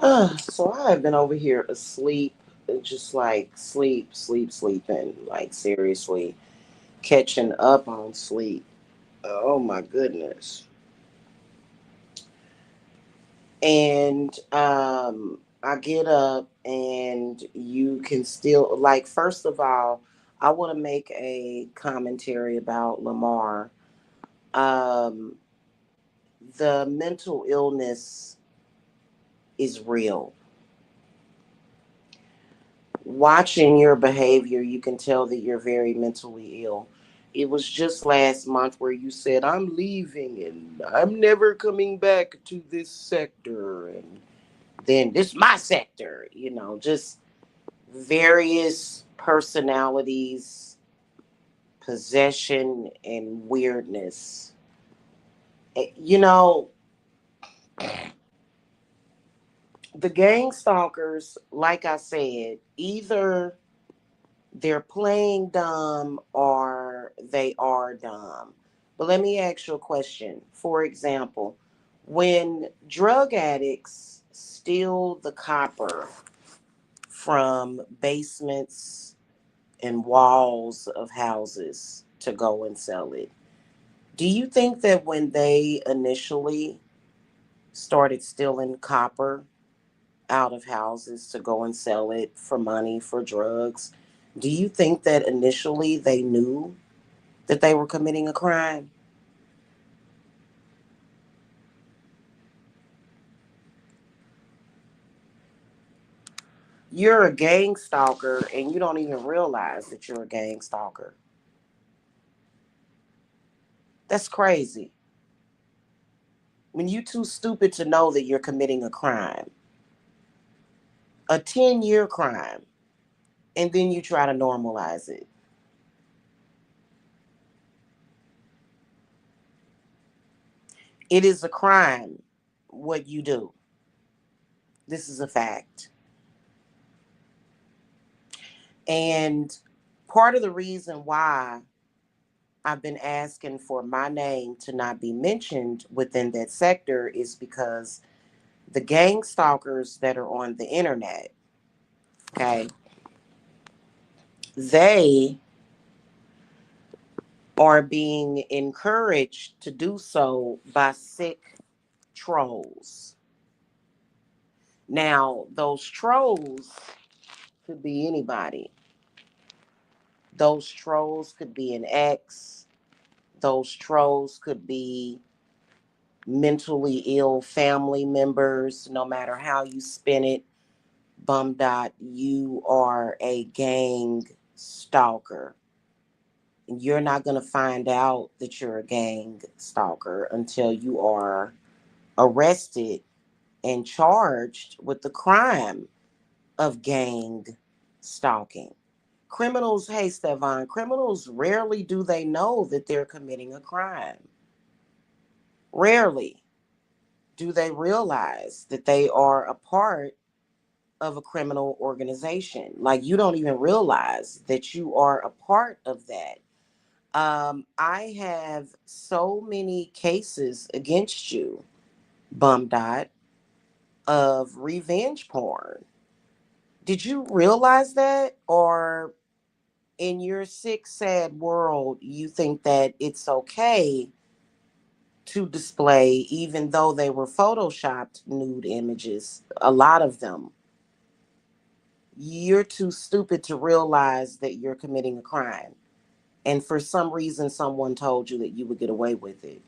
So I have been over here asleep, just like sleeping, like seriously catching up on sleep. Oh my goodness. And I get up and you can still, like, first of all, I want to make a commentary about Lamar. Um, the mental illness is real. Watching your behavior, you can tell that you're very mentally ill. It was just last month where you said, I'm leaving and I'm never coming back to this sector. And then this my sector, just various personalities, possession, and weirdness. You know, the gang stalkers, like I said, either they're playing dumb or they are dumb. But let me ask you a question. For example, when drug addicts steal the copper from basements and walls of houses to go and sell it, do you think that when they initially started stealing copper out of houses to go and sell it for money for drugs, do you think that initially they knew that they were committing a crime? You're a gang stalker and you don't even realize that you're a gang stalker. That's crazy. When you too stupid to know that you're committing a crime, a 10-year crime, and then you try to normalize it. It is a crime what you do. This is a fact. And part of the reason why I've been asking for my name to not be mentioned within that sector is because the gang stalkers that are on the internet, okay, they are being encouraged to do so by sick trolls. Now, those trolls could be anybody. Those trolls could be an ex. Those trolls could be mentally ill family members. No matter how you spin it, bum dot, you are a gang stalker. You're not going to find out that you're a gang stalker until you are arrested and charged with the crime of gang stalking. Criminals, hey Stefan, criminals rarely do they know that they're committing a crime. Rarely do they realize that they are a part of a criminal organization. Like, you don't even realize that you are a part of that. I have so many cases against you, bum dot, of revenge porn. Did you realize that? Or in your sick, sad world, you think that it's okay to display, even though they were photoshopped nude images, a lot of them. You're too stupid to realize that you're committing a crime. And for some reason, someone told you that you would get away with it.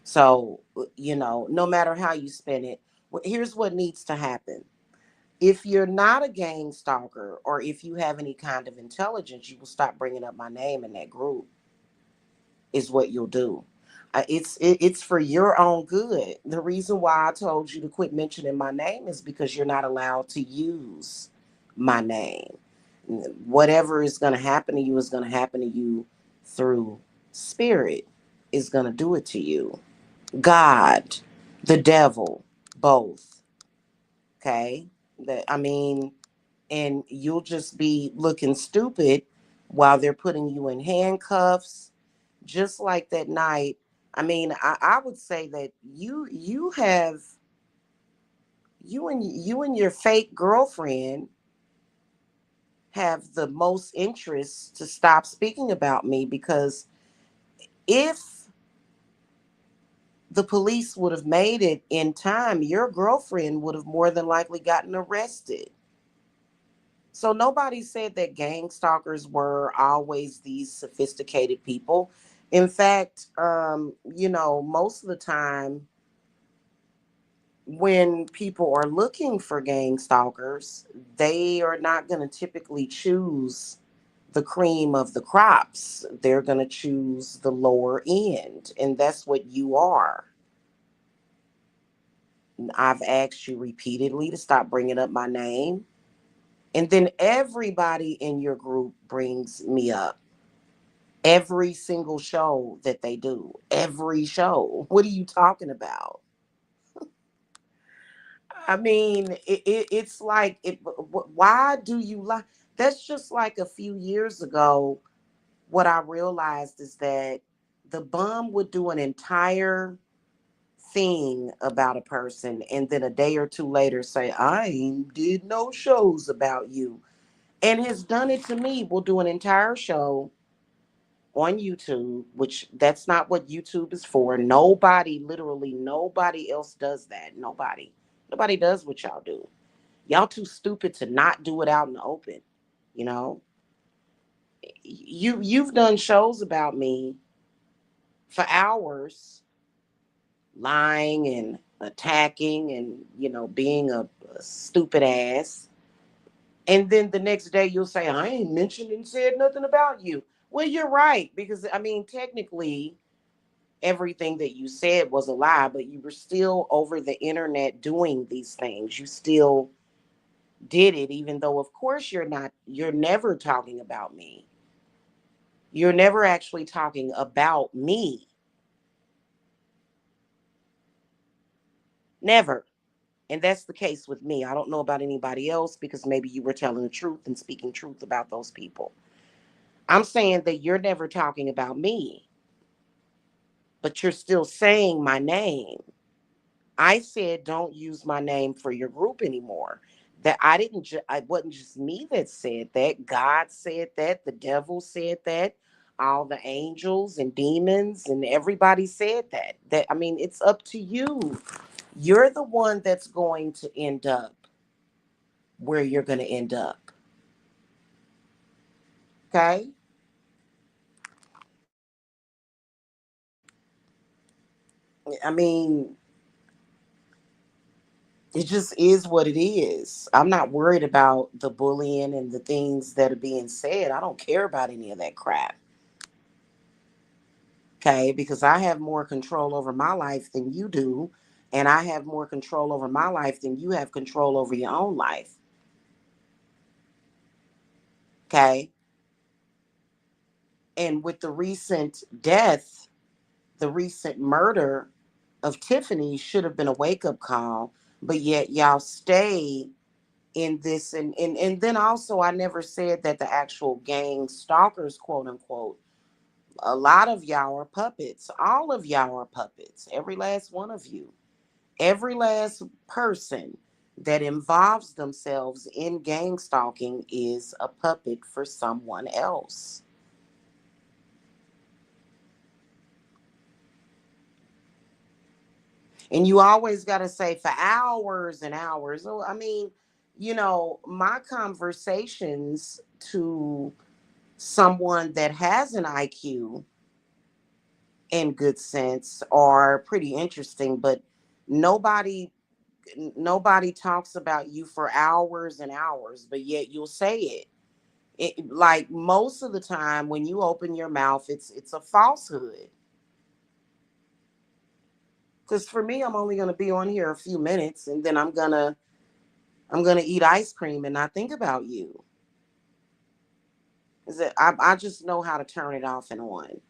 So, no matter how you spin it, here's what needs to happen. If you're not a gang stalker or if you have any kind of intelligence, you will stop bringing up my name in that group, is what you'll do. It's for your own good. The reason why I told you to quit mentioning my name is because you're not allowed to use my name. Whatever is going to happen to you is going to happen to you through spirit, is going to do it to you. God, the devil, both. Okay? And you'll just be looking stupid while they're putting you in handcuffs, just like that night. I would say that you have you and your fake girlfriend have the most interest to stop speaking about me, because if the police would have made it in time, your girlfriend would have more than likely gotten arrested. So nobody said that gang stalkers were always these sophisticated people. In fact, most of the time when people are looking for gang stalkers, they are not going to typically choose the cream of the crops. They're going to choose the lower end, and that's what you are. I've asked you repeatedly to stop bringing up my name. And then everybody in your group brings me up. Every single show that they do. Every show. What are you talking about? I mean, it's like, why do you like? That's just like a few years ago. What I realized is that the bum would do an entire thing about a person, and then a day or two later say, I ain't did no shows about you. And has done it to me. Will do an entire show on YouTube, which that's not what YouTube is for. Nobody, literally nobody else does that. Nobody does what y'all do. Y'all too stupid to not do it out in the open. You know, you've done shows about me for hours, lying and attacking and being a stupid ass. And then the next day you'll say, I ain't mentioned and said nothing about you. Well, you're right, because I mean, technically, everything that you said was a lie, but you were still over the internet doing these things. You still did it, even though, of course, you're never talking about me. You're never actually talking about me. Never. And that's the case with me. I don't know about anybody else, because maybe you were telling the truth and speaking truth about those people. I'm saying that you're never talking about me, but you're still saying my name. I said don't use my name for your group anymore. That I wasn't just me that said that. God said that, the devil said that, all the angels and demons and everybody said that. That I mean, it's up to you. You're the one that's going to end up where you're going to end up. Okay? I mean, it just is what it is. I'm not worried about the bullying and the things that are being said. I don't care about any of that crap. Okay, because I have more control over my life than you do, and I have more control over my life than you have control over your own life. Okay, and with the recent death, the recent murder of Tiffany should have been a wake up call, but yet y'all stay in this. And then also, I never said that the actual gang stalkers, quote unquote, a lot of y'all are puppets. All of y'all are puppets. Every last one of you. Every last person that involves themselves in gang stalking is a puppet for someone else. And you always got to say for hours and hours. Oh, I mean, my conversations to someone that has an IQ and good sense are pretty interesting, but nobody nobody talks about you for hours and hours, but yet you'll say it like most of the time when you open your mouth, it's a falsehood. Because for me, I'm only going to be on here a few minutes, and then I'm gonna eat ice cream and not think about you. Is it? I just know how to turn it off and on.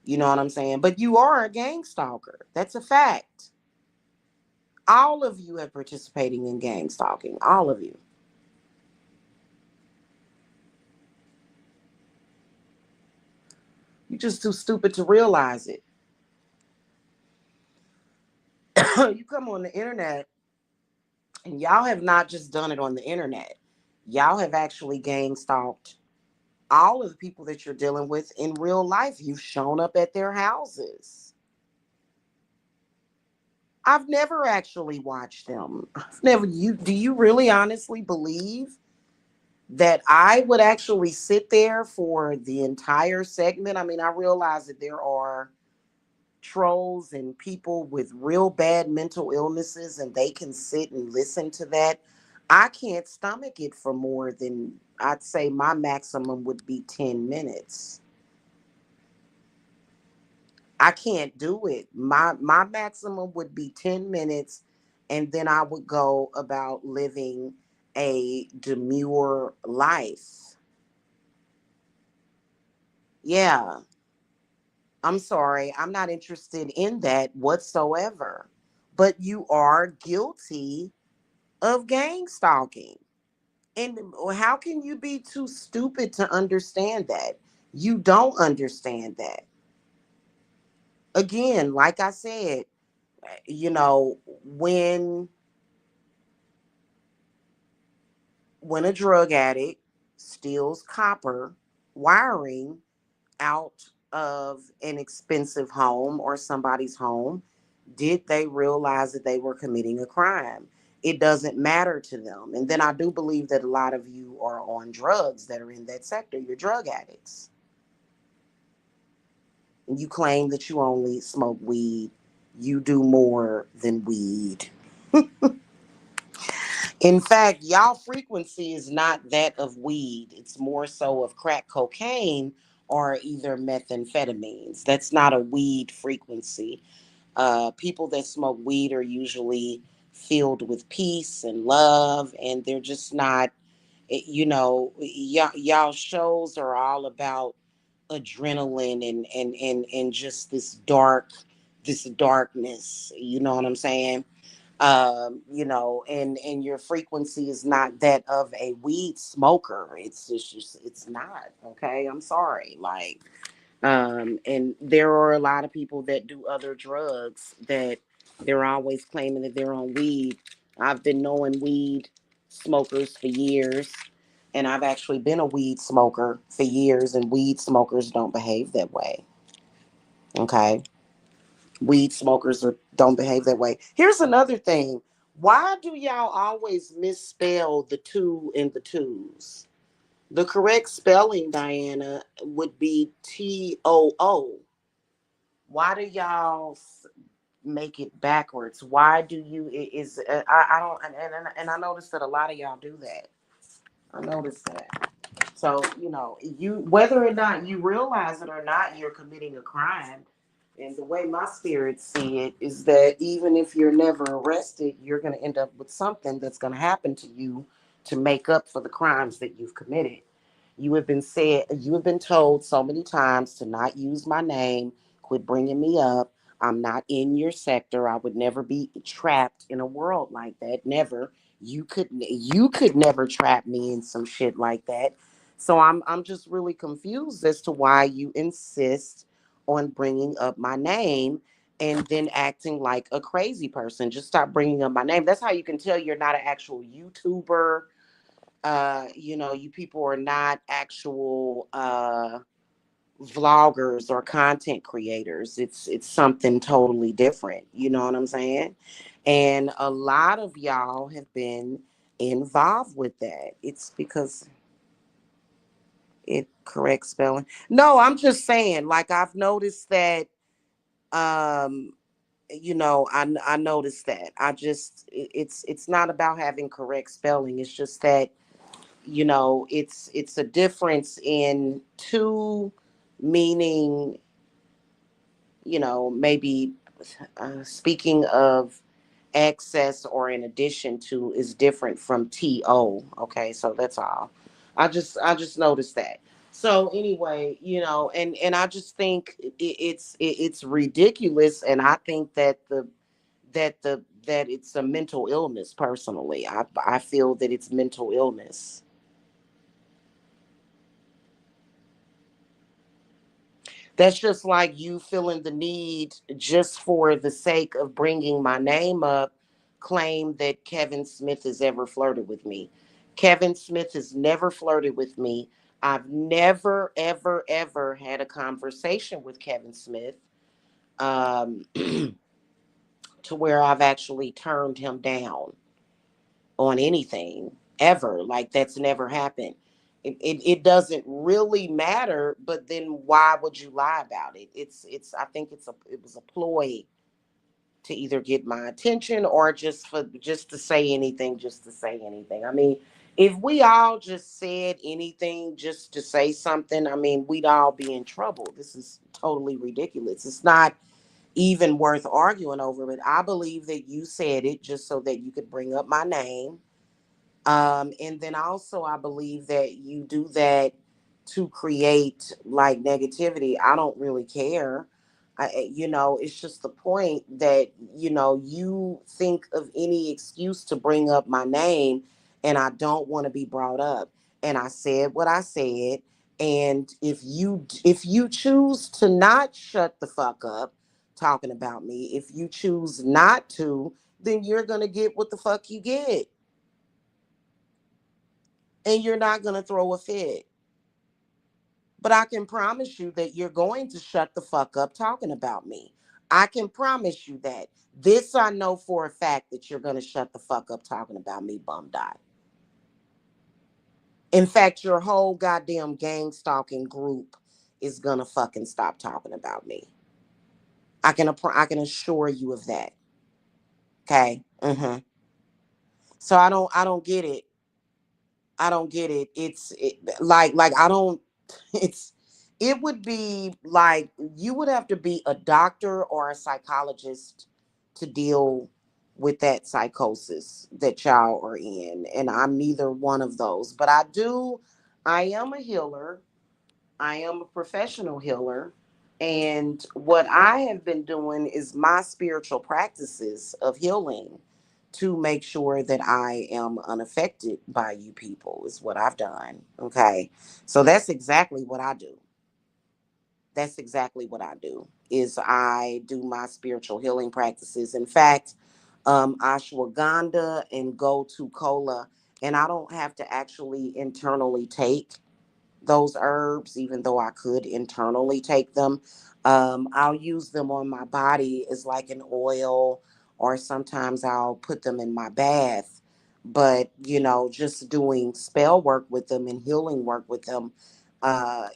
You know what I'm saying? But you are a gang stalker. That's a fact. All of you are participating in gang stalking. All of you. You're just too stupid to realize it. You come on the internet And y'all have not just done it on the internet. Y'all have actually gang stalked all of the people that you're dealing with in real life. You've shown up at their houses. I've never actually watched them. I've never you do you really honestly believe that I would actually sit there for the entire segment? I mean, I realize that there are trolls and people with real bad mental illnesses and they can sit and listen to that. I can't stomach it for more than, I'd say my maximum would be 10 minutes. I can't do it. My maximum would be 10 minutes, and then I would go about living a demure life. Yeah, I'm sorry. I'm not interested in that whatsoever. But you are guilty of gang stalking. And how can you be too stupid to understand that? You don't understand that. Again, like I said, when a drug addict steals copper wiring out of an expensive home or somebody's home, did they realize that they were committing a crime? It doesn't matter to them. And then I do believe that a lot of you are on drugs that are in that sector. You're drug addicts. And you claim that you only smoke weed. You do more than weed. In fact, y'all frequency is not that of weed. It's more so of crack cocaine or either methamphetamines. That's not a weed frequency. People that smoke weed are usually filled with peace and love, and they're just not, y'all shows are all about adrenaline and just this darkness. You know what I'm saying? And your frequency is not that of a weed smoker. It's not. Okay, I'm sorry. Like, and there are a lot of people that do other drugs that they're always claiming that they're on weed. I've been knowing weed smokers for years, and I've actually been a weed smoker for years, and weed smokers don't behave that way. Okay. Weed smokers don't behave that way. Here's another thing. Why do y'all always misspell the two and the twos? The correct spelling, Diana, would be TOO. Why do y'all make it backwards? Why do you is I don't and I noticed that a lot of y'all do that. I noticed that. So, you whether or not you realize it or not, you're committing a crime. And the way my spirits see it is that even if you're never arrested, you're going to end up with something that's going to happen to you to make up for the crimes that you've committed. You have been told so many times to not use my name, quit bringing me up. I'm not in your sector. I would never be trapped in a world like that. Never. You could never trap me in some shit like that. So I'm just really confused as to why you insist on bringing up my name and then acting like a crazy person. Just stop bringing up my name. That's how you can tell you're not an actual YouTuber. You people are not actual vloggers or content creators. It's something totally different. You know what I'm saying? And a lot of y'all have been involved with that. It's because it correct spelling. No, I'm just saying, like I've noticed that um I noticed that. It's not about having correct spelling. It's just that it's a difference in two meaning, maybe speaking of excess or in addition to is different from to. Okay, so that's all. I just noticed that. So anyway, and I just think it's ridiculous, and I think that it's a mental illness. Personally, I feel that it's mental illness. That's just like you feeling the need just for the sake of bringing my name up claim that Kevin Smith has ever flirted with me. Kevin Smith has never flirted with me. I've never, ever, ever had a conversation with Kevin Smith to where I've actually turned him down on anything ever. Like that's never happened. It doesn't really matter, but then why would you lie about it? It's I think it was a ploy to either get my attention or just to say anything, just to say anything. I mean, if we all just said anything just to say something, I mean, we'd all be in trouble. This is totally ridiculous. It's not even worth arguing over it. I believe that you said it just so that you could bring up my name, and then also, I believe that you do that to create like negativity. I don't really care. It's just the point that, you think of any excuse to bring up my name, and I don't want to be brought up. And I said what I said. And if you choose to not shut the fuck up talking about me, if you choose not to, then you're gonna get what the fuck you get, and you're not going to throw a fit. But I can promise you that you're going to shut the fuck up talking about me. I can promise you that. This I know for a fact that you're going to shut the fuck up talking about me, bum dot. In fact, your whole goddamn gang stalking group is going to fucking stop talking about me. I can assure you of that. Okay? Mhm. So I don't get it. I don't get it. Like I don't it's it would be like you would have to be a doctor or a psychologist to deal with that psychosis that y'all are in, and I'm neither one of those. But I am a healer. I am a professional healer. And what I have been doing is my spiritual practices of healing to make sure that I am unaffected by you people, is what I've done. Okay. So that's exactly what I do. That's exactly what I do. Is I do my spiritual healing practices. In fact, ashwagandha and gotu kola, and I don't have to actually internally take those herbs, even though I could internally take them. I'll use them on my body as like an oil, or sometimes I'll put them in my bath. But, just doing spell work with them and healing work with them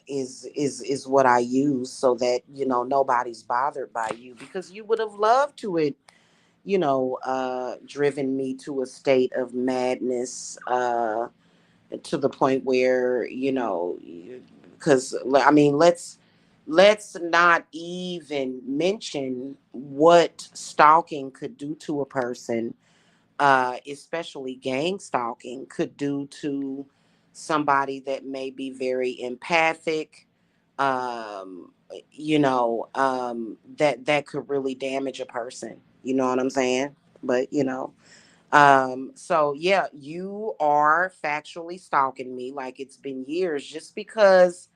is what I use, so that, nobody's bothered by you, because you would have loved to it, driven me to a state of madness, to the point where, because I mean, let's not even mention what stalking could do to a person, especially gang stalking could do to somebody that may be very empathic. That could really damage a person. You know what I'm saying? But so yeah, you are factually stalking me like it's been years, just because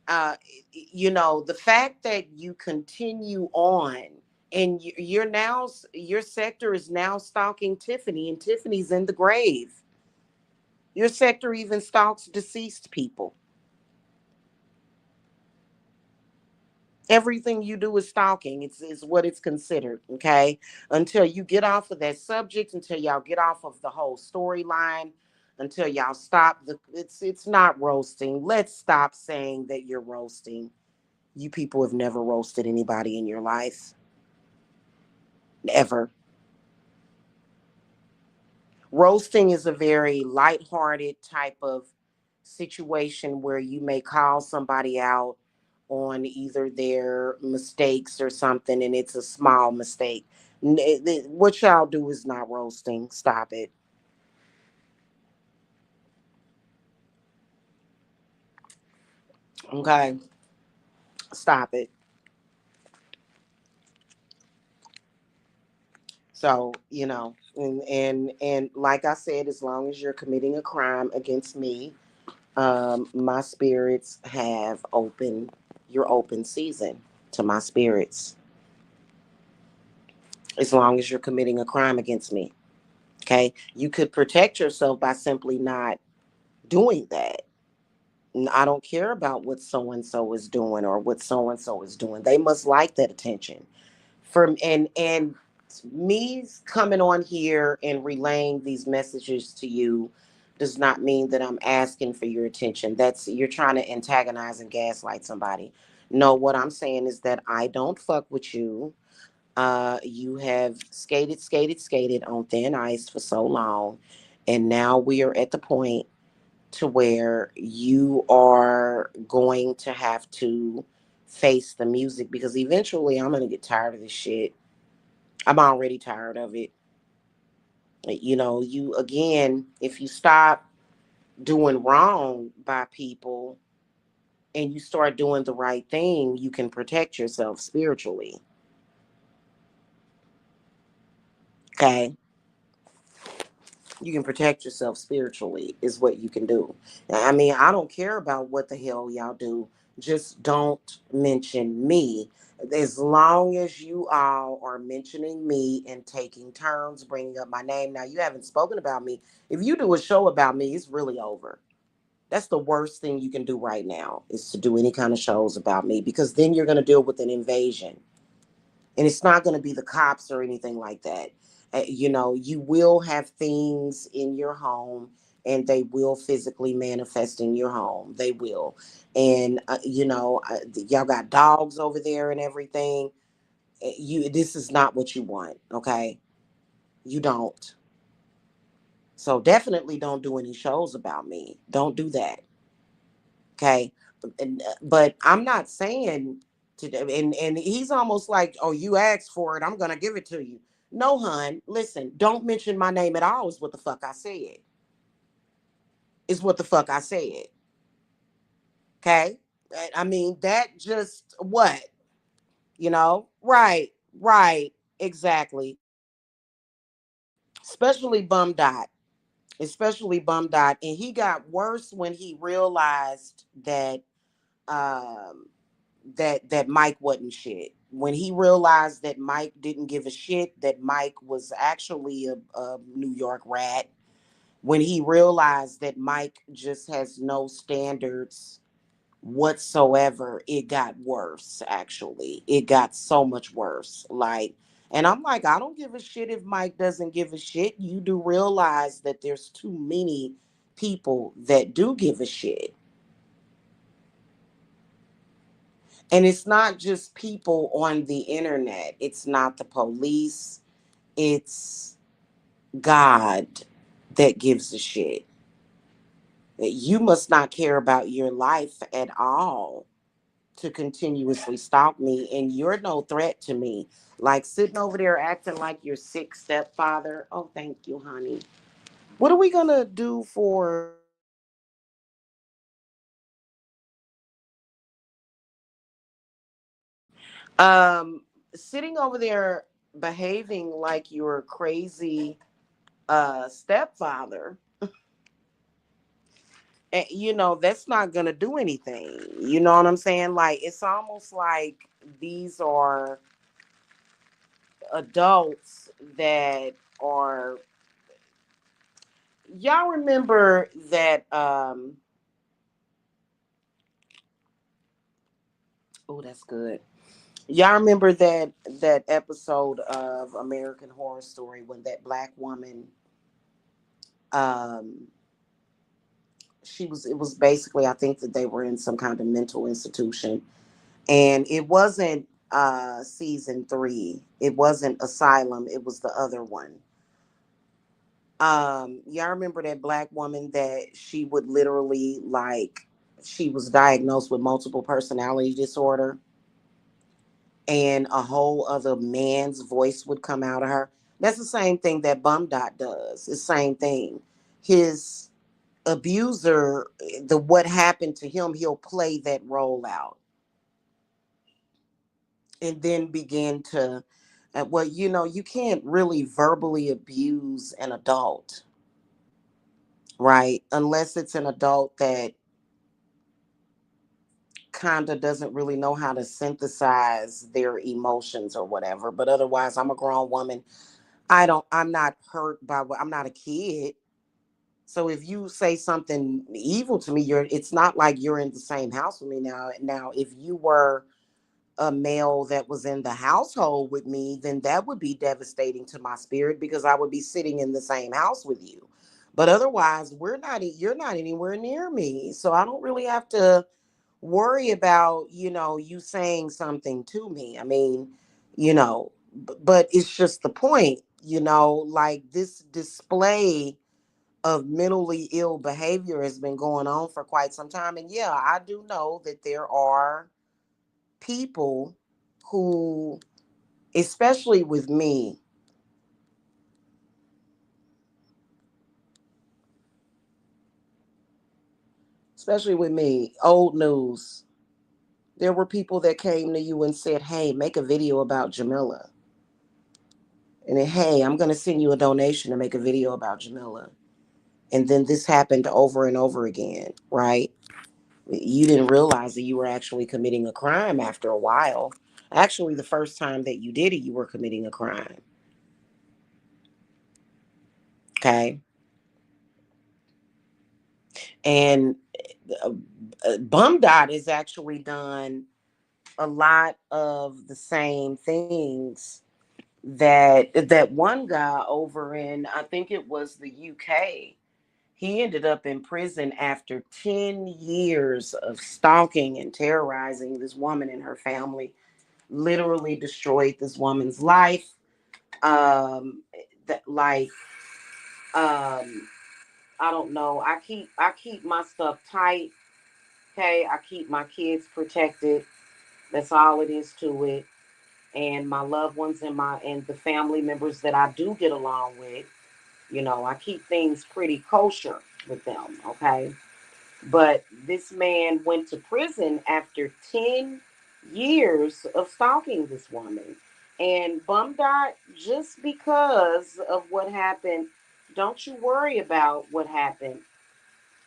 uh the fact that you continue on, and your sector is now stalking Tiffany, and Tiffany's in the grave. Your sector even stalks deceased people. Everything you do is stalking. It's what it's considered. Okay, until you get off of that subject, until y'all get off of the whole storyline, until y'all stop it's not roasting. Let's stop saying that you're roasting. You people have never roasted anybody in your life, ever. Roasting is a very lighthearted type of situation where you may call somebody out on either their mistakes or something, and it's a small mistake. What y'all do is not roasting. Stop it. Okay? Stop it. So, and like I said, as long as you're committing a crime against me, my spirits have open, your open season to my spirits. as long as you're committing a crime against me. Okay. You could protect yourself by simply not doing that. I don't care about what so and so is doing or what so and so is doing. They must like that attention. From and me coming on here and relaying these messages to you does not mean that I'm asking for your attention. That's you're trying to antagonize and gaslight somebody. No, what I'm saying is that I don't fuck with you. You have skated on thin ice for so long, and now we are at the point to where you are going to have to face the music because eventually I'm going to get tired of this shit. I'm already tired of it. You know, you again, if you stop doing wrong by people and you start doing the right thing, you can protect yourself spiritually. Okay? You can protect yourself spiritually is what you can do. I mean, I don't care about what the hell y'all do. Just don't mention me. As long as you all are mentioning me and taking turns bringing up my name. Now, you haven't spoken about me. If you do a show about me, it's really over. That's the worst thing you can do right now is to do any kind of shows about me because then you're going to deal with an invasion, and it's not going to be the cops or anything like that. You know, you will have things in your home and they will physically manifest in your home. They will. And, y'all got dogs over there and everything. This is not what you want. Okay. You don't. So definitely don't do any shows about me. Don't do that. Okay. But I'm not saying to, and he's almost like, oh, you asked for it. I'm going to give it to you. No, hun, listen, don't mention my name at all, is what the fuck I said. Is what the fuck I said. Okay. I mean, that just what? Right, right, exactly. Especially Bum Dot. Especially Bum Dot. And he got worse when he realized um, that Mike wasn't shit. When he realized that Mike didn't give a shit, that Mike was actually a New York rat, when he realized that Mike just has no standards whatsoever, it got worse, actually. It got so much worse. And I'm like, I don't give a shit if Mike doesn't give a shit. You do realize that there's too many people that do give a shit. And it's not just people on the internet, it's not the police, it's God that gives a shit. You must not care about your life at all to continuously stalk me, and you're no threat to me. Like sitting over there acting like your sick stepfather. Oh, thank you, honey. What are we gonna do for um sitting over there behaving like you're crazy stepfather? That's not gonna do anything. You know what I'm saying? Like it's almost like these are adults that are. Y'all remember that? Oh, that's good. Y'all remember that episode of American Horror Story when that black woman, um, she was. It was basically, I think that they were in some kind of mental institution, and it wasn't season 3. It wasn't Asylum. It was the other one. Y'all remember that black woman that she would literally like she was diagnosed with multiple personality disorder, and a whole other man's voice would come out of her. That's the same thing that Bum Dot does. It's the same thing. His abuser, the what happened to him, he'll play that role out and then begin to well, you can't really verbally abuse an adult, right? Unless it's an adult that kind of doesn't really know how to synthesize their emotions or whatever. But otherwise, I'm a grown woman. I'm not hurt by what, I'm not a kid. So if you say something evil to me, it's not like you're in the same house with me now. Now, if you were a male that was in the household with me, then that would be devastating to my spirit because I would be sitting in the same house with you. But otherwise, you're not anywhere near me. So I don't really have to worry about, you saying something to me. I mean, but it's just the point, like this display of mentally ill behavior has been going on for quite some time. And yeah, I do know that there are people who, especially with me, old news, there were people that came to you and said, hey, make a video about Jamila. And then, hey, I'm going to send you a donation to make a video about Jamila. And then this happened over and over again, right? You didn't realize that you were actually committing a crime after a while. Actually, the first time that you did it, you were committing a crime. Okay. And Bum Dot has actually done a lot of the same things that one guy over in, I think it was the UK, he ended up in prison after 10 years of stalking and terrorizing this woman and her family. Literally destroyed this woman's life. That like I don't know. I keep my stuff tight. Okay, I keep my kids protected. That's all it is to it. And my loved ones and the family members that I do get along with, I keep things pretty kosher with them. Okay. But this man went to prison after 10 years of stalking this woman. And Bum Dot, just because of what happened, don't you worry about what happened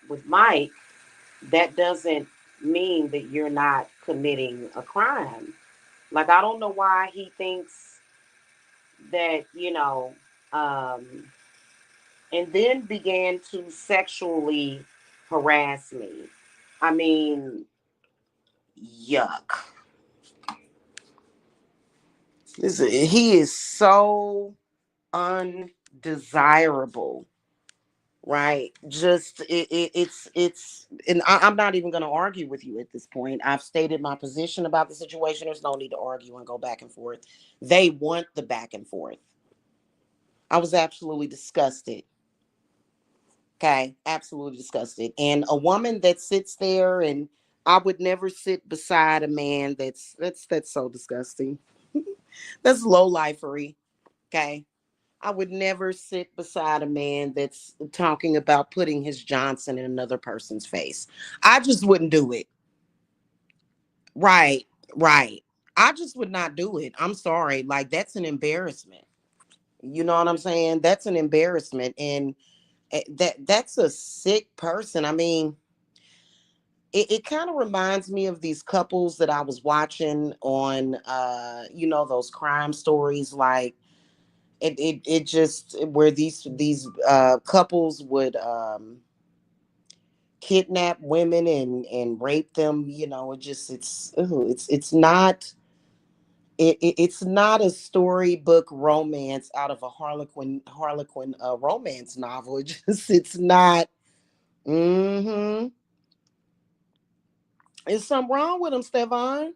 with Mike. That doesn't mean that you're not committing a crime. Like, I don't know why he thinks that, um, and then began to sexually harass me. I mean, yuck. He is so undesirable, right? Just and I'm not even going to argue with you at this point. I've stated my position about the situation. There's no need to argue and go back and forth. They want the back and forth. I was absolutely disgusted. Okay, absolutely disgusted. And a woman that sits there, and I would never sit beside a man that's so disgusting. That's low lifery. Okay. I would never sit beside a man that's talking about putting his Johnson in another person's face. I just wouldn't do it. Right, right. I just would not do it. I'm sorry. Like, that's an embarrassment. You know what I'm saying? That's an embarrassment. And that's a sick person. I mean, it kind of reminds me of these couples that I was watching on those crime stories. Like, it just where these couples would kidnap women and rape them. It just it's not it's not a storybook romance out of a Harlequin romance novel. It's not. Mm-hmm. Is something wrong with them, Stefan?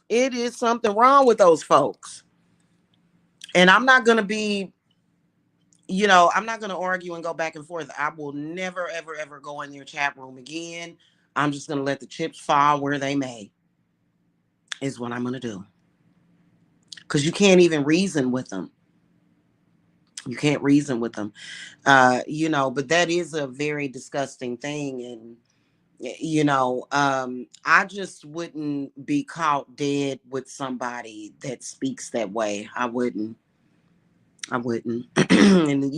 It is something wrong with those folks. And I'm not gonna be, I'm not gonna argue and go back and forth. I will never, ever, ever go in your chat room again. I'm just gonna let the chips fall where they may, is what I'm gonna do. Because you can't even reason with them. You can't reason with them. But that is a very disgusting thing. And I just wouldn't be caught dead with somebody that speaks that way. I wouldn't. And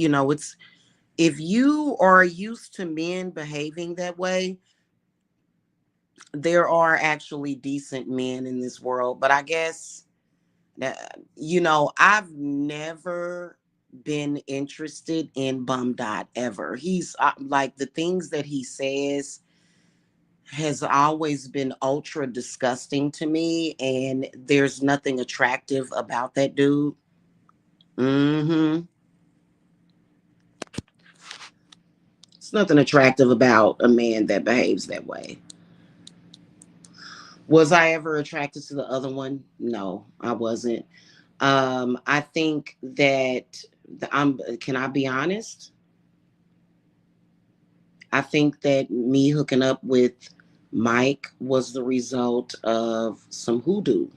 If you are used to men behaving that way, there are actually decent men in this world. But I guess that, I've never been interested in Bum Dot ever. He's like, the things that he says has always been ultra disgusting to me, and there's nothing attractive about that dude. Mm-hmm. It's nothing attractive about a man that behaves that way. Was I ever attracted to the other one? No, I wasn't. I think that can I be honest? I think that me hooking up with Mike was the result of some hoodoo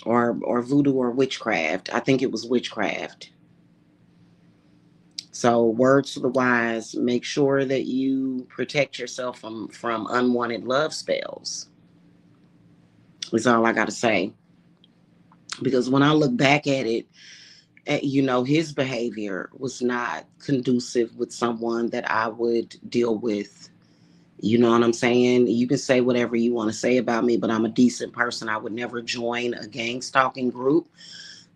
or voodoo or witchcraft. I think it was witchcraft. So, words to the wise, make sure that you protect yourself from unwanted love spells. Is all I got to say. Because when I look back at it, his behavior was not conducive with someone that I would deal with. You know what I'm saying? You can say whatever you want to say about me, but I'm a decent person. I would never join a gang stalking group.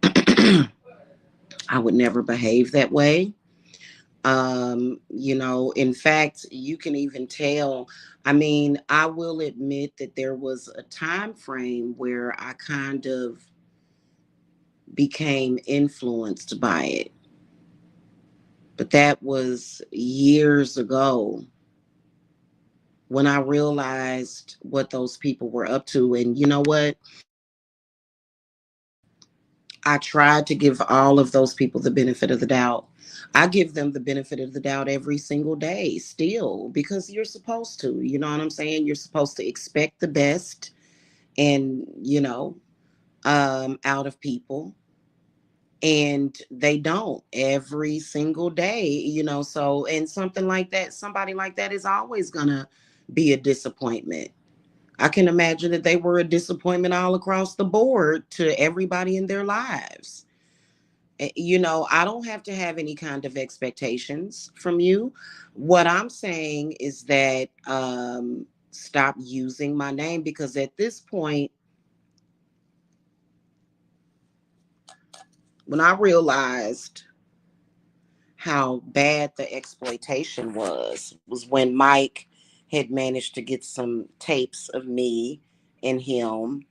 I would never behave that way. In fact, you can even tell. I mean, I will admit that there was a time frame where I kind of became influenced by it, but that was years ago when I realized what those people were up to. And you know what? I tried to give all of those people the benefit of the doubt. I give them the benefit of the doubt every single day still, because you're supposed to. You know what I'm saying? You're supposed to expect the best and, out of people. And they don't every single day, so, and something like that, somebody like that is always gonna be a disappointment. I can imagine that they were a disappointment all across the board to everybody in their lives. I don't have to have any kind of expectations from you. What I'm saying is that, stop using my name, because at this point, when I realized how bad the exploitation was when Mike had managed to get some tapes of me and him,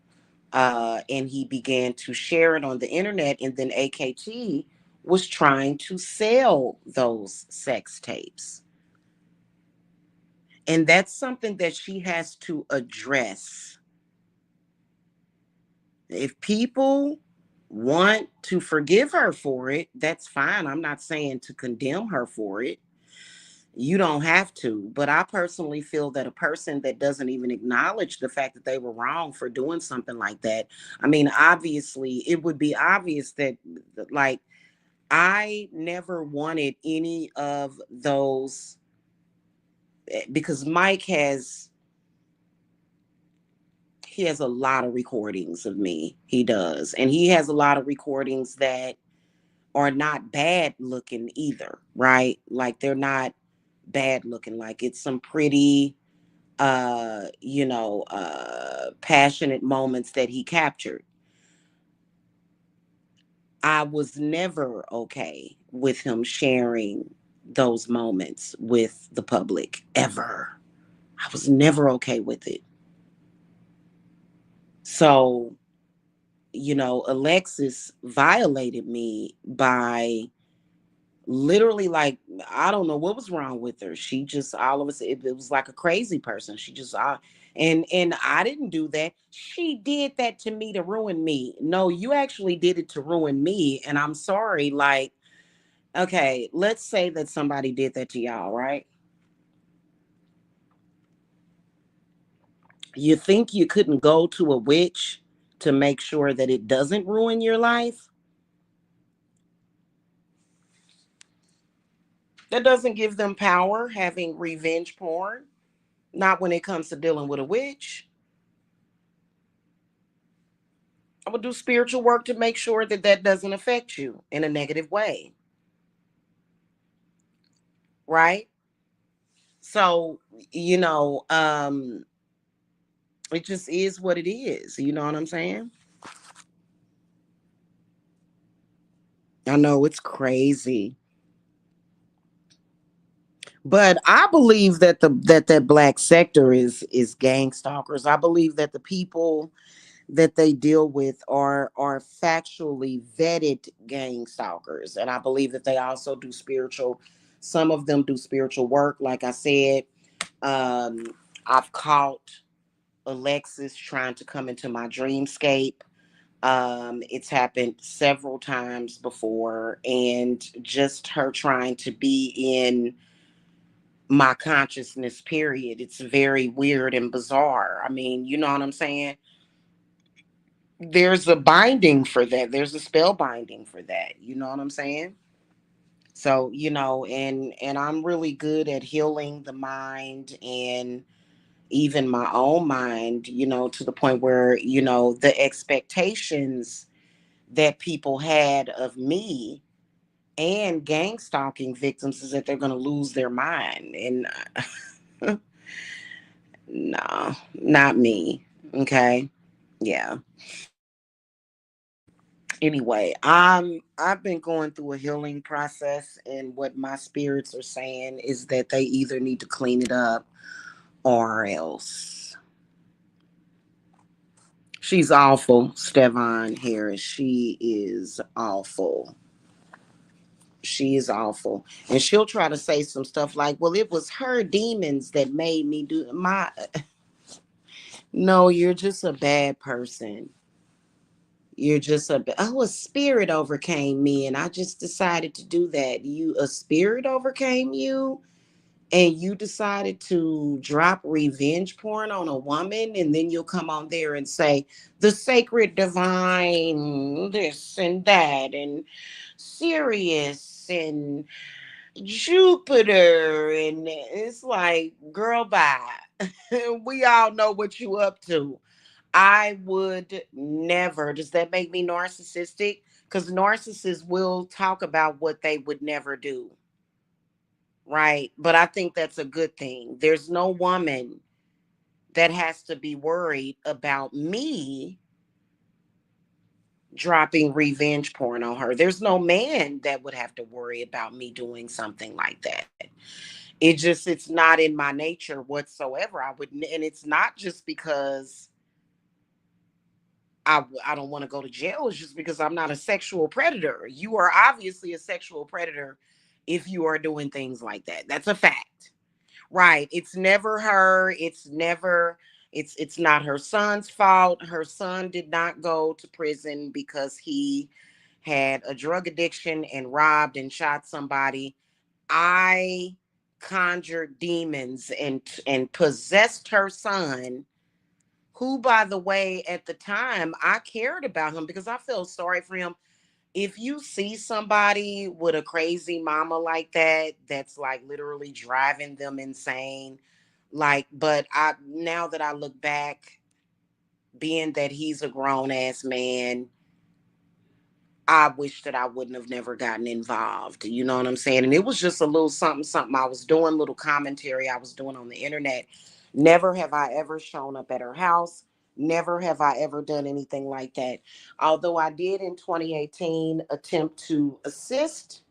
and he began to share it on the internet, and then AKT was trying to sell those sex tapes. And that's something that she has to address. If people want to forgive her for it, that's fine. I'm not saying to condemn her for it. You don't have to. But I personally feel that a person that doesn't even acknowledge the fact that they were wrong for doing something like that, I mean, obviously, it would be obvious that, like, I never wanted any of those, because Mike he has a lot of recordings of me. He does. And he has a lot of recordings that are not bad looking either, right? Like, they're not bad looking. Like, it's some pretty passionate moments that he captured. I was never okay with him sharing those moments with the public ever. I was never okay with it. So, Alexis violated me by literally, like, I don't know what was wrong with her. She just all of us, it was like a crazy person. She just and I didn't do that. She did that to me to ruin me. No, you actually did it to ruin me, and I'm sorry. Like, okay, let's say that somebody did that to y'all, right? You think you couldn't go to a witch to make sure that it doesn't ruin your life? That doesn't give them power, having revenge porn. Not when it comes to dealing with a witch. I would do spiritual work to make sure that that doesn't affect you in a negative way. right? So, you know, it just is what it is. You know what I'm saying? I know it's crazy. But I believe that that black sector is gang stalkers. I believe that the people that they deal with are factually vetted gang stalkers, and I believe that they also do spiritual. Some of them do spiritual work. Like I said, um, I've caught Alexis trying to come into my dreamscape. It's happened several times before, and just her trying to be in my consciousness, period. It's very weird and bizarre. I mean, you know what I'm saying? There's a binding for that. There's a spell binding for that. You know what I'm saying? So, you know, and I'm really good at healing the mind and even my own mind, you know, to the point where, you know, the expectations that people had of me and gang stalking victims is that they're going to lose their mind. And no, not me. Okay. Yeah. Anyway, I've been going through a healing process, and what my spirits are saying is that they either need to clean it up or else. She's awful, Stevan Harris. She is awful. She is awful. And she'll try to say some stuff like, well, it was her demons that made me do my. No, you're just a bad person. You're just a spirit overcame me, and I just decided to do that. A spirit overcame you, and you decided to drop revenge porn on a woman, and then you'll come on there and say the sacred divine, this and that, and Sirius and Jupiter, and it's like, girl, bye. We all know what you up to. I would never. Does that make me narcissistic? Because narcissists will talk about what they would never do, right? But I think that's a good thing. There's no woman that has to be worried about me dropping revenge porn on her. There's no man that would have to worry about me doing something like that. It's not in my nature whatsoever. I would, and it's not just because I don't want to go to jail. It's just because I'm not a sexual predator. You are obviously a sexual predator if you are doing things like that. That's a fact. Right. It's never her. It's not her son's fault. Her son did not go to prison because he had a drug addiction and robbed and shot somebody. I conjured demons and possessed her son, who, by the way, at the time I cared about him because I felt sorry for him. If you see somebody with a crazy mama like that, that's like literally driving them insane, like, but I, now that I look back, being that he's a grown ass man, I wish that I wouldn't have never gotten involved. You know what I'm saying? And it was just a little something I was doing, little commentary I was doing on the internet. Never have I ever shown up at her house. Never have I ever done anything like that. Although I did in 2018 attempt to assist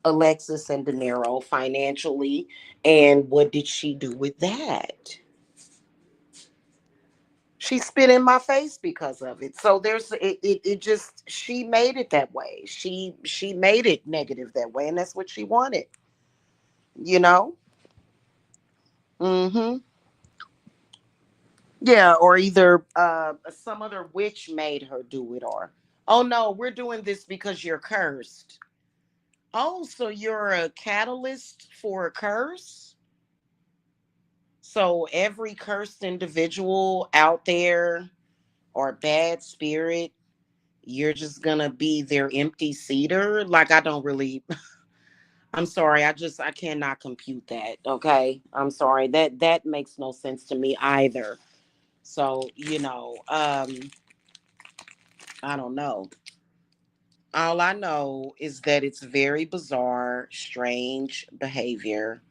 Alexis and De Niro financially. And what did she do with that? She spit in my face because of it. So it just, she made it that way. She made it negative that way, and that's what she wanted, you know. Mm-hmm. Yeah, or either some other witch made her do it, or, oh no, we're doing this because you're cursed. Oh, so you're a catalyst for a curse? So every cursed individual out there or bad spirit, you're just gonna be their empty seater? Like, I don't really, I'm sorry, I cannot compute that. Okay. I'm sorry. That makes no sense to me either. So, I don't know. All I know is that it's very bizarre, strange behavior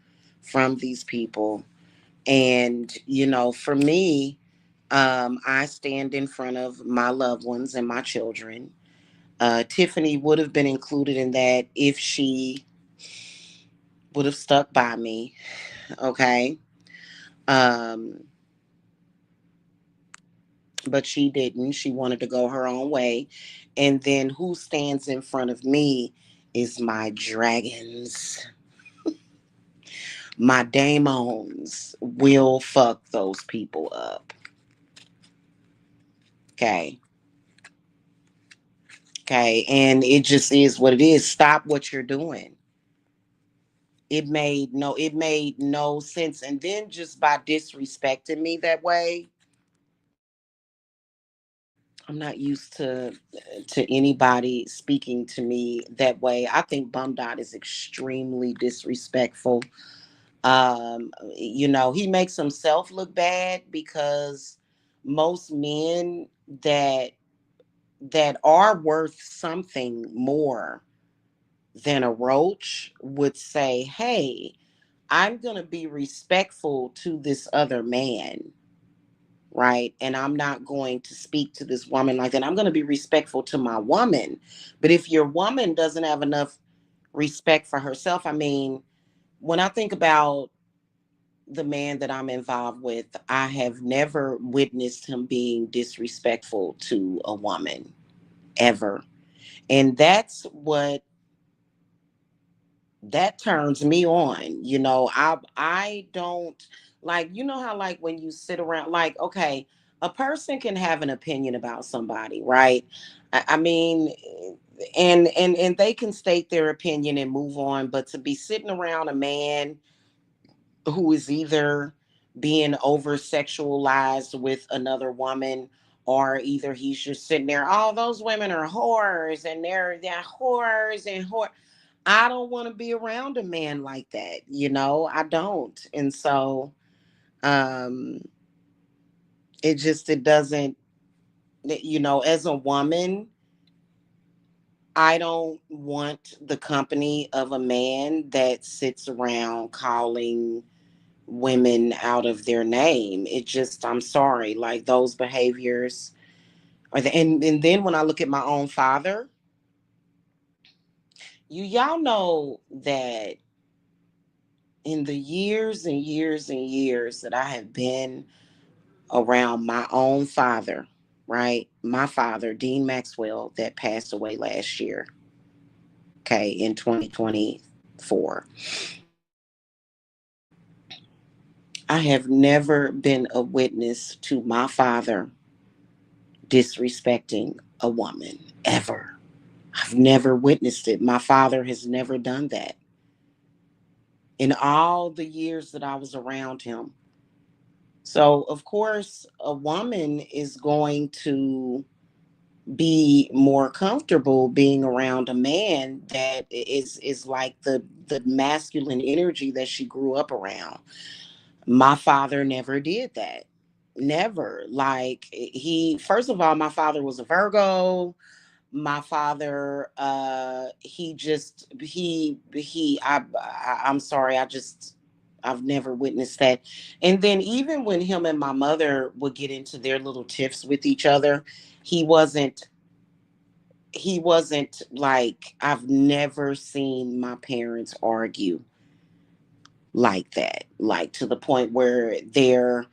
from these people. And, for me, I stand in front of my loved ones and my children. Tiffany would have been included in that if she would have stuck by me. Okay. Um, but she didn't. She wanted to go her own way. And then who stands in front of me is my dragons. My daemons will fuck those people up. Okay. Okay. And it just is what it is. Stop what you're doing. It made no sense. And then just by disrespecting me that way, I'm not used to anybody speaking to me that way. I think Bum Dot is extremely disrespectful. He makes himself look bad because most men that that are worth something more than a roach would say, "Hey, I'm going to be respectful to this other man." Right. And I'm not going to speak to this woman like that. I'm going to be respectful to my woman. But if your woman doesn't have enough respect for herself, I mean, when I think about the man that I'm involved with, I have never witnessed him being disrespectful to a woman ever. And that's what that turns me on. I don't like, how like when you sit around, like, okay, a person can have an opinion about somebody, right? I mean, and they can state their opinion and move on, but to be sitting around a man who is either being over sexualized with another woman, or either he's just sitting there, oh, those women are whores and they're whores and whore. I don't want to be around a man like that, I don't. And so um it doesn't, as a woman, I don't want the company of a man that sits around calling women out of their name. It just, I'm sorry, like those behaviors are and then when I look at my own father, y'all know that in the years and years and years that I have been around my own father, right? My father, Dean Maxwell, that passed away last year, okay, in 2024. I have never been a witness to my father disrespecting a woman, ever. I've never witnessed it. My father has never done that. In all the years that I was around him. So, of course, a woman is going to be more comfortable being around a man that is like the masculine energy that she grew up around. My father never did that. Never. Like, he, first of all, my father was a Virgo. My father, he just I'm sorry, I've never witnessed that. And then even when him and my mother would get into their little tiffs with each other, he wasn't he wasn't like, I've never seen my parents argue like that, like to the point where they're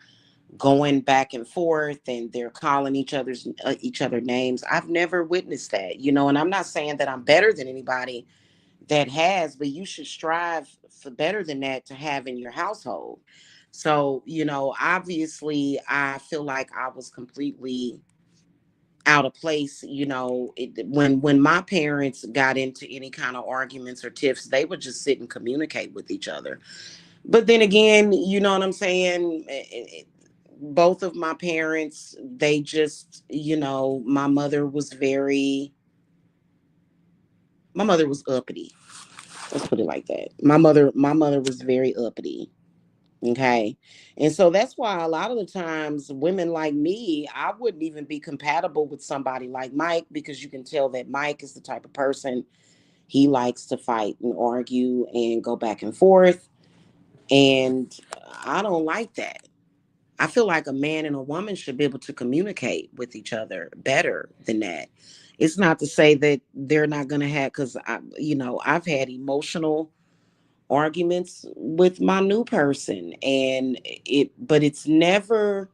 going back and forth and they're calling each other names. I've never witnessed that, and I'm not saying that I'm better than anybody that has, but you should strive for better than that to have in your household. So, obviously I feel like I was completely out of place. When my parents got into any kind of arguments or tiffs, they would just sit and communicate with each other. But then again, you know what I'm saying? Both of my parents, they just, my mother was uppity. Let's put it like that. My mother was very uppity. Okay. And so that's why a lot of the times women like me, I wouldn't even be compatible with somebody like Mike, because you can tell that Mike is the type of person, he likes to fight and argue and go back and forth. And I don't like that. I feel like a man and a woman should be able to communicate with each other better than that. It's not to say that they're not going to have, because I've had emotional arguments with my new person, but it's never,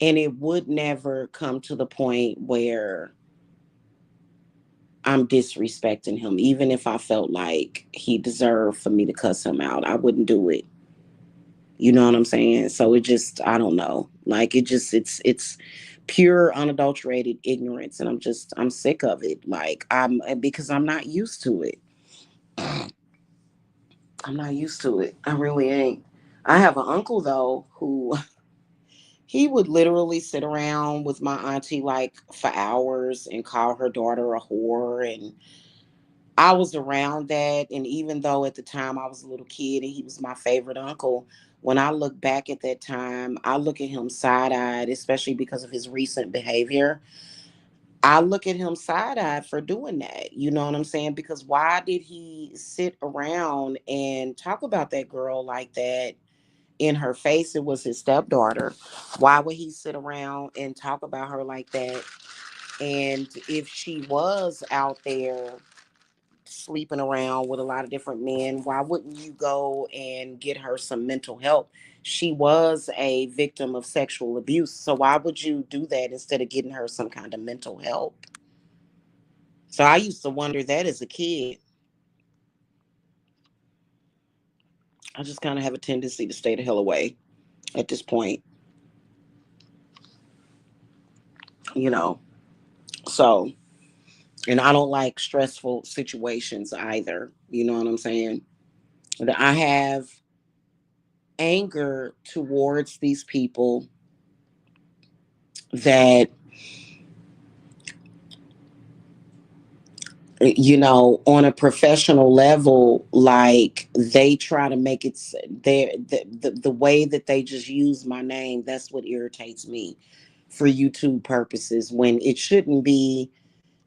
and it would never come to the point where I'm disrespecting him. Even if I felt like he deserved for me to cuss him out, I wouldn't do it. You know what I'm saying? So it just, I don't know. Like it's pure unadulterated ignorance, and I'm sick of it. Like because I'm not used to it. I'm not used to it. I really ain't. I have an uncle though who he would literally sit around with my auntie like for hours and call her daughter a whore. And I was around that. And even though at the time I was a little kid and he was my favorite uncle, when I look back at that time, I look at him side eyed, especially because of his recent behavior. I look at him side eyed for doing that. You know what I'm saying? Because why did he sit around and talk about that girl like that in her face? It was his stepdaughter. Why would he sit around and talk about her like that? And if she was out there sleeping around with a lot of different men, why wouldn't you go and get her some mental help? She was a victim of sexual abuse. So why would you do that instead of getting her some kind of mental help? So I used to wonder that as a kid. I just kind of have a tendency to stay the hell away at this point, you know. So, and I don't like stressful situations either. You know what I'm saying? I have anger towards these people that, on a professional level, like they try to make it the way that they just use my name. That's what irritates me for YouTube purposes, when it shouldn't be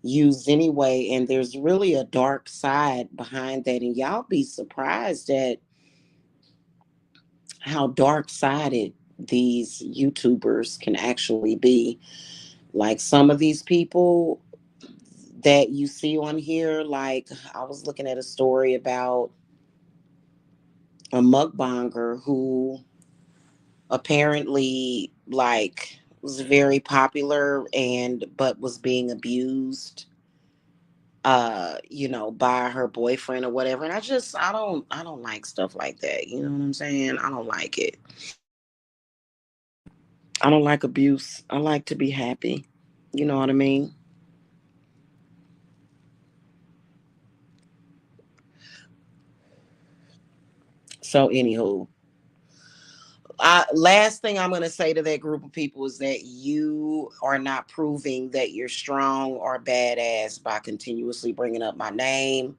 used anyway. And there's really a dark side behind that. And y'all be surprised at how dark sided these YouTubers can actually be. Like some of these people that you see on here, like I was looking at a story about a mukbanger who apparently like was very popular and but was being abused by her boyfriend or whatever. And I don't like stuff like that. You know what I'm saying? I don't like it. I don't like abuse. I like to be happy. You know what I mean? So anywho, last thing I'm going to say to that group of people is that you are not proving that you're strong or badass by continuously bringing up my name.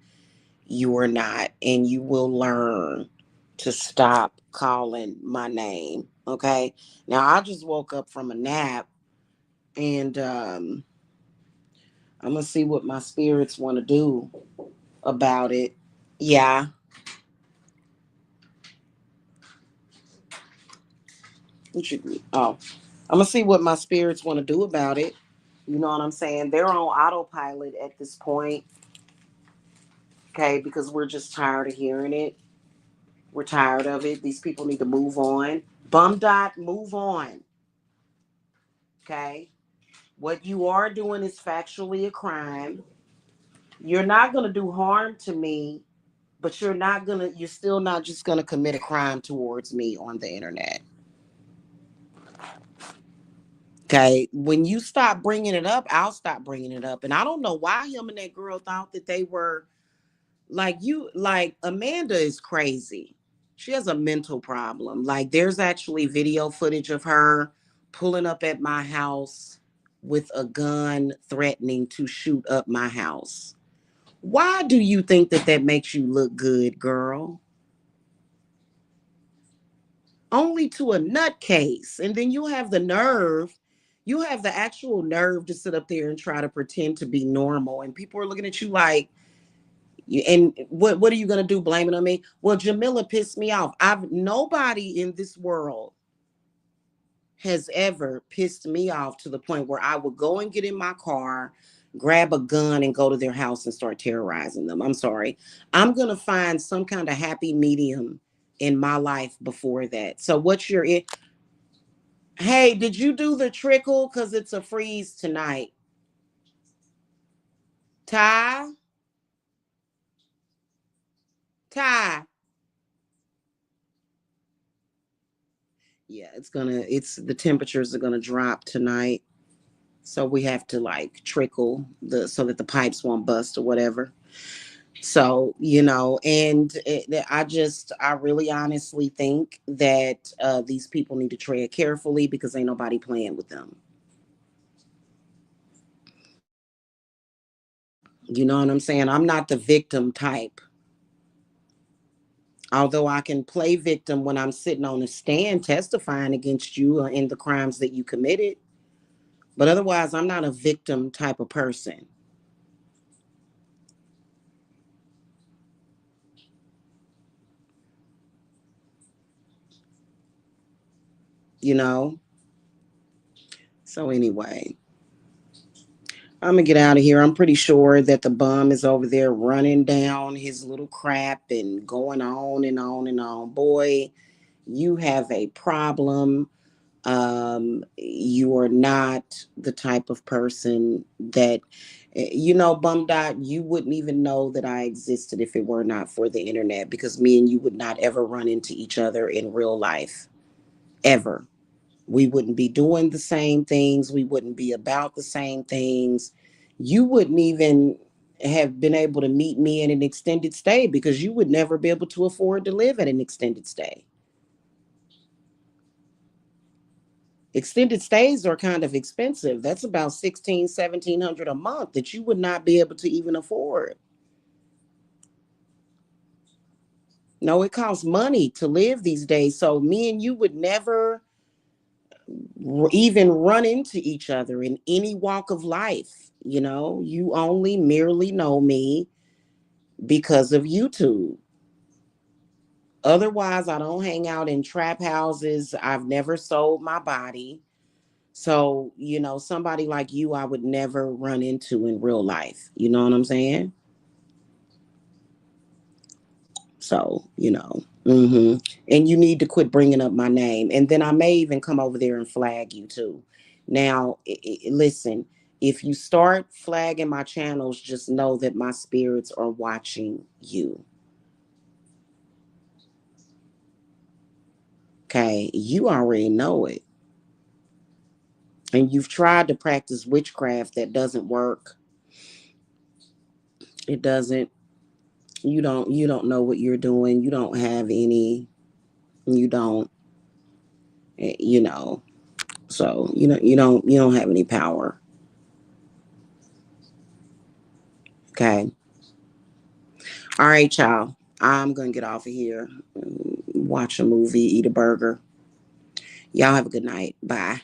You are not, and you will learn to stop calling my name. Okay. Now I just woke up from a nap, and I'm gonna see what my spirits want to do about it. Yeah. Oh, I'm gonna see what my spirits want to do about it. You know what I'm saying? They're on autopilot at this point. Okay, because we're just tired of hearing it. We're tired of it. These people need to move on. Bum dot, move on. Okay. What you are doing is factually a crime. You're not going to do harm to me, but you're still not just going to commit a crime towards me on the internet. Okay. When you stop bringing it up, I'll stop bringing it up. And I don't know why him and that girl thought that they were like Amanda is crazy. She has a mental problem. Like there's actually video footage of her pulling up at my house with a gun threatening to shoot up my house. Why do you think that makes you look good, girl? only to a nutcase. And then you have the actual nerve to sit up there and try to pretend to be normal. And people are looking at you like, and what are you gonna do? Blame it on me? Well, Jamila pissed me off. I've nobody in this world has ever pissed me off to the point where I would go and get in my car, grab a gun, and go to their house and start terrorizing them. I'm sorry. I'm gonna find some kind of happy medium in my life before that. So what's your hey, did you do the trickle? Cause it's a freeze tonight. Ty, Ty. Yeah, it's the temperatures are gonna drop tonight. So we have to like trickle the so that the pipes won't bust or whatever. So, and I really honestly think that these people need to tread carefully because ain't nobody playing with them. You know what I'm saying? I'm not the victim type. Although I can play victim when I'm sitting on a stand testifying against you in the crimes that you committed. But otherwise, I'm not a victim type of person. You know? So, anyway, I'm gonna get out of here. I'm pretty sure that the bum is over there running down his little crap and going on and on and on. Boy, you have a problem. You are not the type of person that, Bum Dot, you wouldn't even know that I existed if it were not for the internet because me and you would not ever run into each other in real life, ever. We wouldn't be doing the same things. We wouldn't be about the same things. You wouldn't even have been able to meet me in an extended stay because you would never be able to afford to live at an extended stay. Extended stays are kind of expensive. That's about 1700 a month that you would not be able to even afford. No, it costs money to live these days. So me and you would never even run into each other in any walk of life. You only merely know me because of YouTube. Otherwise, I don't hang out in trap houses. I've never sold my body. So, somebody like you, I would never run into in real life. You know what I'm saying? So, and you need to quit bringing up my name. And then I may even come over there and flag you too. Now, listen, if you start flagging my channels, just know that my spirits are watching you. Okay. You already know it. And you've tried to practice witchcraft that doesn't work. It doesn't. You don't know what you're doing. You don't have any, you don't, eh, you know. So, you don't have any power. Okay. All right, y'all. I'm gonna get off of here, watch a movie, eat a burger. Y'all have a good night. Bye.